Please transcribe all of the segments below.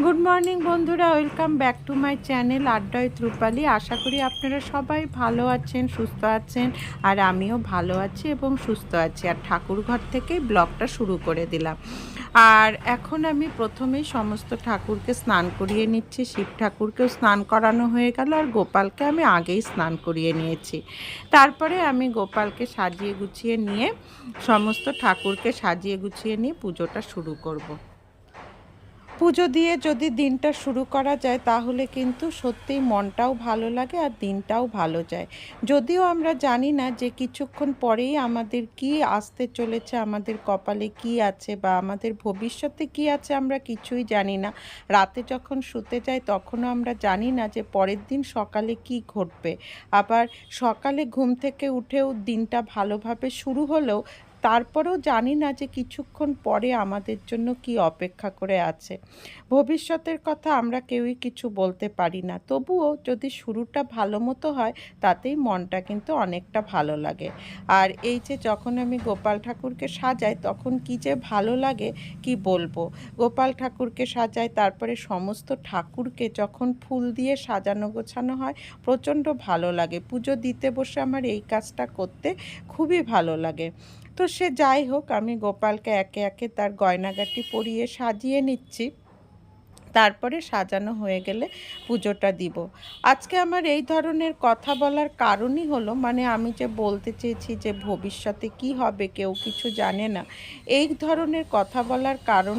Good morning বন্ধুরা, welcome back to my channel আড্ডা with রূপালী। আশা করি আপনারা সবাই ভালো আছেন, সুস্থ আছেন, আর আমিও ভালো আছি এবং সুস্থ আছি। আর ঠাকুরঘর থেকেই ব্লগটা শুরু করে দিলাম। আর এখন আমি প্রথমেই সমস্ত ঠাকুরকে স্নান করিয়ে নিচ্ছি। শিব ঠাকুরকেও স্নান করানো হয়ে গেল, আর গোপালকে আমি আগেই স্নান করিয়ে নিয়েছি। তারপরে আমি গোপালকে সাজিয়ে গুছিয়ে নিয়ে সমস্ত ঠাকুরকে সাজিয়ে গুছিয়ে নিয়ে পুজোটা শুরু করব। পুজো দিয়ে যদি দিনটা শুরু করা যায় তাহলে কিন্তু সত্যিই মনটাও ভালো লাগে আর দিনটাও ভালো যায়। যদিও আমরা জানি না যে কিছুক্ষণ পরেই আমাদের কি আসতে চলেছে, আমাদের কপালে কি আছে বা আমাদের ভবিষ্যতে কি আছে আমরা কিছুই জানি না। রাতে যখন শুতে যাই তখনও আমরা জানি না যে পরের দিন সকালে কি ঘটবে। আবার সকালে ঘুম থেকে উঠেও দিনটা ভালোভাবে শুরু হলেও তারপরেও জানি না যে কিছুক্ষণ পরে আমাদের জন্য কি অপেক্ষা করে আছে। ভবিষ্যতের কথা আমরা কেউই কিছু বলতে পারি না, তবুও যদি শুরুটা ভালো মতো হয় তাতেই মনটা কিন্তু অনেকটা ভালো লাগে। আর এই যে যখন আমি গোপাল ঠাকুরকে সাজাই তখন কি যে ভালো লাগে কি বলবো। গোপাল ঠাকুরকে সাজাই, তারপরে সমস্ত ঠাকুরকে যখন ফুল দিয়ে সাজানো গোছানো হয় প্রচণ্ড ভালো লাগে। পুজো দিতে বসে আমার এই কাজটা করতে খুবই ভালো লাগে। তো সে যাই হোক, আমি গোপালকে একে একে তার গয়নাগাটি পরিয়ে সাজিয়ে নিচ্ছি। তারপরে সাজানো হয়ে গেলে পুজোটা দিব। আজকে আমার এই ধরনের কথা বলার কারণই হলো, মানে আমি যে বলতে চেয়েছি যে ভবিষ্যতে কি হবে কেউ কিছু জানে না, এই ধরনের কথা বলার কারণ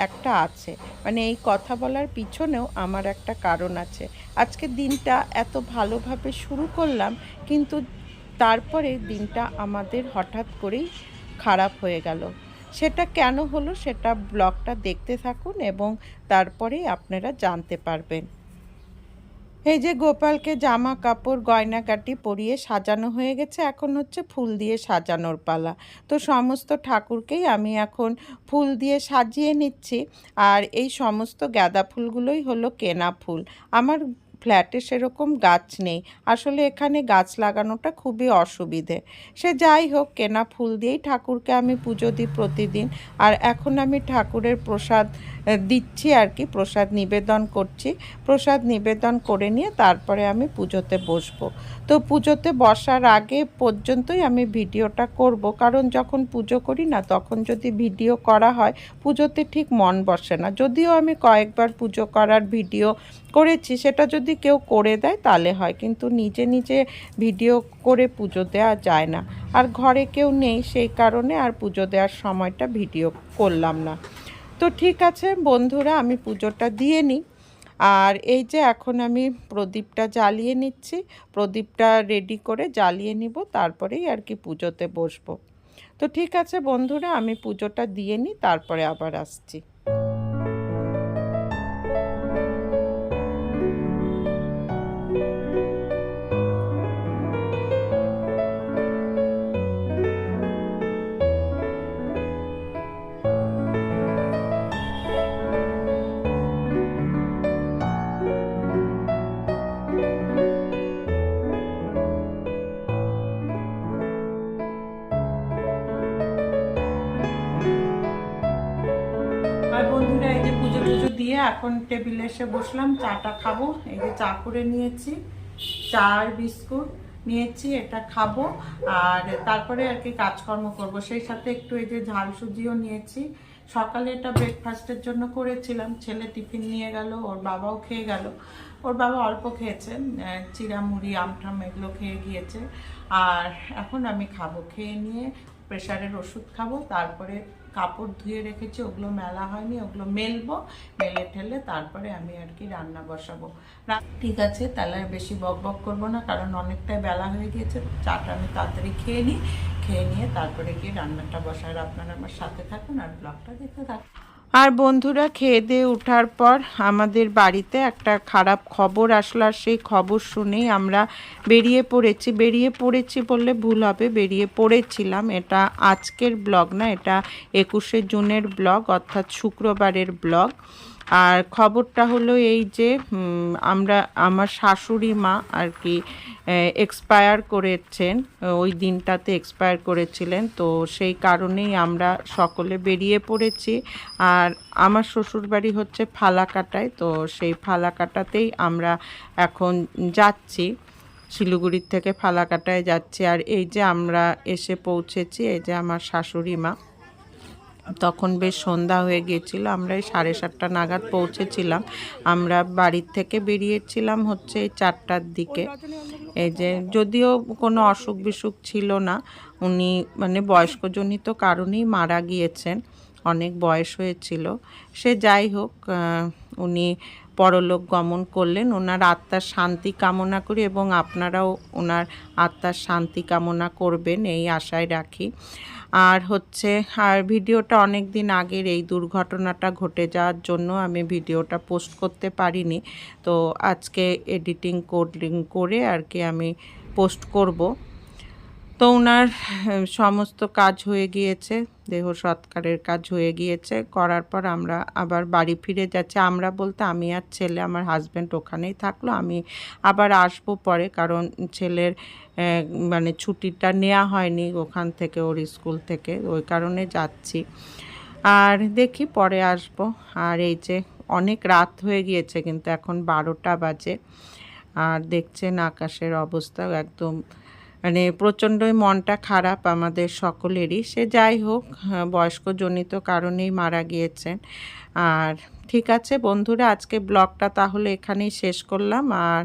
একটা আছে। মানে এই কথা বলার পিছনেও আমার একটা কারণ আছে। আজকে দিনটা এত ভালোভাবে শুরু করলাম, কিন্তু তারপরে দিনটা আমাদের হঠাৎ করেই খারাপ হয়ে গেল। সেটা কেন হলো সেটা ব্লগটা দেখতে থাকুন এবং তারপরেই আপনারা জানতে পারবেন। এই যে গোপালকে জামা কাপড় গয়নাগাটি পরিয়ে সাজানো হয়ে গেছে, এখন হচ্ছে ফুল দিয়ে সাজানোর পালা। তো সমস্ত ঠাকুরকেই আমি এখন ফুল দিয়ে সাজিয়ে নিচ্ছি। আর এই সমস্ত গাঁদা ফুলগুলোই হলো কেনা ফুল। আমার ফ্ল্যাটে সেরকম গাছ নেই, আসলে এখানে গাছ লাগানোটা খুবই অসুবিধে। সে যাই হোক, কেনা ফুল দিয়েই ঠাকুরকে আমি পুজো দিই প্রতিদিন। আর এখন আমি ঠাকুরের প্রসাদ দিচ্ছি আর কি, প্রসাদ নিবেদন করছি। প্রসাদ নিবেদন করে নিয়ে তারপরে আমি পুজোতে বসবো। তো পুজোতে বসার আগে পর্যন্তই আমি ভিডিওটা করব, কারণ যখন পুজো করি না তখন যদি ভিডিও করা হয় পুজোতে ঠিক মন বসে না। যদিও আমি কয়েকবার পুজো করার ভিডিও করেছি, সেটা যদি কেউ করে দেয় তাহলে হয়, কিন্তু নিজে নিজে ভিডিও করে পুজো দেওয়া যায় না। আর ঘরে কেউ নেই, সেই কারণে আর পুজো দেওয়ার সময়টা ভিডিও করলাম না। তো ঠিক আছে বন্ধুরা, আমি পুজোটা দিয়ে নিই। আর এই যে এখন আমি প্রদীপটা জ্বালিয়ে নিচ্ছি, প্রদীপটা রেডি করে জ্বালিয়ে নিব, তারপরেই আর কি পুজোতে বসবো। তো ঠিক আছে বন্ধুরা, আমি পুজোটা দিয়ে নিই, তারপরে আবার আসছি। আর বন্ধুরা, এই যে পুজো টুজো দিয়ে এখন টেবিলে এসে বসলাম, চাটা খাবো। এই যে চা করে নিয়েছি, চা আর বিস্কুট নিয়েছি, এটা খাবো। আর তারপরে আর কি কাজকর্ম করব। সেই সাথে একটু এই যে ঝাল সুজিও নিয়েছি। সকালে এটা ব্রেকফাস্টের জন্য করেছিলাম, ছেলে টিফিন নিয়ে গেল, ওর বাবাও খেয়ে গেল। ওর বাবা অল্প খেয়েছে, চিড়া মুড়ি আমঠাম এগুলো খেয়ে গিয়েছে। আর এখন আমি খাবো, খেয়ে নিয়ে প্রেশারের ওষুধ খাবো। তারপরে কাপড় ধুয়ে রেখেছি, ওগুলো মেলা হয়নি, ওগুলো মেলবো। মেলে ঠেলে তারপরে আমি আর কি রান্না বসাবো। ঠিক আছে, তাহলে বেশি বক বক করবো না, কারণ অনেকটাই বেলা হয়ে গিয়েছে। চাটা আমি তাড়াতাড়ি খেয়ে নিই, খেয়ে নিয়ে তারপরে গিয়ে রান্নাটা বসায়। আপনারা আমার সাথে থাকুন আর ব্লগটা দেখতে থাকুন। আর বন্ধুরা, খেয়ে দিয়ে ওঠার পর আমাদের বাড়িতে একটা খারাপ খবর আসলো, আর সেই খবর শুনেই আমরা বেরিয়ে পড়েছি বললে ভুল হবে, বেরিয়ে পড়েছিলাম। এটা আজকের ব্লগ না, এটা 21শে জুনের ব্লগ, অর্থাৎ শুক্রবারের ব্লগ। আর খবরটা হলো এই যে আমার শাশুড়ি মা আর কি এক্সপায়ার করেছেন, ওই দিনটাতে এক্সপায়ার করেছিলেন। তো সেই কারণেই আমরা সকলে বেরিয়ে পড়েছি। আর আমার শ্বশুরবাড়ি হচ্ছে ফালাকাটায়, তো সেই ফালাকাটাতেই আমরা এখন যাচ্ছি, শিলিগুড়ির থেকে ফালাকাটায় যাচ্ছি। আর এই যে আমরা এসে পৌঁছেছি, এই যে আমার শাশুড়ি মা। তখন বেশ সন্ধ্যা হয়ে গিয়েছিল, আমরা এই 7:30 নাগাদ পৌঁছেছিলাম। আমরা বাড়ির থেকে বেরিয়েছিলাম হচ্ছে 4টার দিকে। এই যে যদিও কোনো অসুখ বিসুখ ছিল না, উনি মানে বয়স্কজনিত কারণেই মারা গিয়েছেন, অনেক বয়স হয়েছিল। সে যাই হোক, উনি পরলোক গমন করলেন। ওনার আত্মার শান্তি কামনা করি এবং আপনারাও ওনার আত্মার শান্তি কামনা করবেন এই আশায় রাখি। আর হচ্ছে ভিডিওটা অনেক দিন আগের, এই দুর্ঘটনাটা ঘটে যাওয়ার জন্য আমি ভিডিওটা পোস্ট করতে পারিনি। তো আজকে এডিটিং করে আর কি আমি পোস্ট করব। তো ওনার সমস্ত কাজ হয়ে গিয়েছে, দেহ সৎকারের কাজ হয়ে গিয়েছে, করার পর আমরা আবার বাড়ি ফিরে যাচ্ছি। আমরা বলতে আমি আর ছেলে, আমার হাজব্যান্ড ওখানেই থাকলো, আমি আবার আসবো পরে, কারণ ছেলের মানে ছুটিটা নেওয়া হয়নি ওখান থেকে, ওর স্কুল থেকে, ওই কারণে যাচ্ছি। আর দেখি পরে আসব। আর এই যে অনেক রাত হয়ে গিয়েছে, কিন্তু এখন 12টা বাজে। আর দেখছেন আকাশের অবস্থা একদম মানে প্রচণ্ডই মনটা খারাপ আমাদের সকলেরই। সে যাই হোক, বয়স্কজনিত কারণেই মারা গিয়েছেন। আর ঠিক আছে বন্ধুরা, আজকে ব্লগটা তাহলে এখানেই শেষ করলাম। আর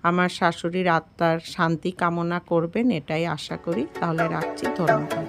আমার শাশুড়ির আত্মার শান্তি কামনা করবেন এটাই আশা করি। তাহলে রাখছি, ধন্যবাদ।